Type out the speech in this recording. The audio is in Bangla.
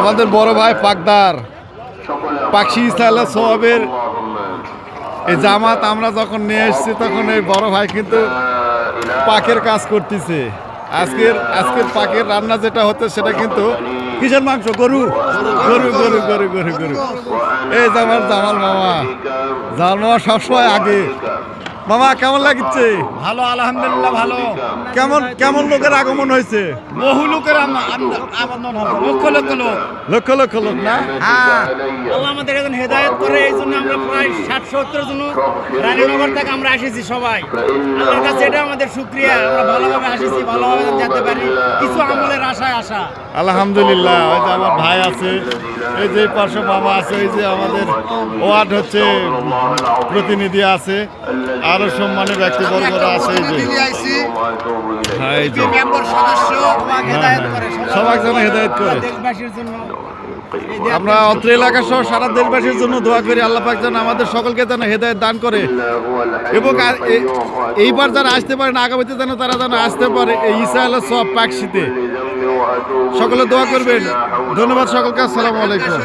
আমাদের বড় ভাই পাকদার পাকশি ইসলামের সোহাবের এই জামাত আমরা যখন নিয়ে এসেছি তখন এই বড় ভাই কিন্তু পাকের কাজ করতেছে। আজকের পাকের রান্না যেটা হচ্ছে সেটা কিন্তু কিসের মাংস? গরু গরু গরু গরু গরু গরু এই যে আমার জামাল মামা সবসময় আগে। মামা কেমন লাগছে? ভালো, আলহামদুলিল্লাহ ভালো। কেমন কেমন লোকের আগমন হয়েছে? বহু লোকের আগমন হবে, লক্ষ লক্ষ লোক। লক্ষ লক্ষ লোক না? হ্যাঁ, আল্লাহ আমাদের এখন হেদায়েত করে, এই জন্য আমরা প্রায় 60-70 জন রানীনগর থেকে আমরা এসেছি সবাই। আল্লাহর কাছে এটা আমাদের শুকরিয়া, আমরা ভালোভাবে এসেছি, ভালোভাবে যেতে পারি, কিছু আমলের আশায় আসা। আলহামদুলিল্লাহ। ওই যে আমার ভাই আছে, এই যে পাশে মামা আছে, এই যে আমাদের ওয়ার্ড হচ্ছে প্রতিনিধি আছে, আরো সম্মানী ব্যক্তিবর্গরা আছে। এই যে হ্যাঁ, এই যে মেম্বার সদস্য হেদায়েত করে, সবাই যেন হেদায়েত করে। দেশবাসীর জন্য আমরা অত্র এলাকা সহ সারা দেশবাসীর জন্য দোয়া করি আল্লাহ পাক যেন আমাদের সকলকে যেন হেদায়েত দান করে, এবং এইবার যারা আসতে পারে না আগামীতে যেন তারা যেন আসতে পারে এই ঈসা আলাইহিস সওয়াব পাকশিতে। সকলে দোয়া করবেন। ধন্যবাদ সকলকে। আসসালামু আলাইকুম।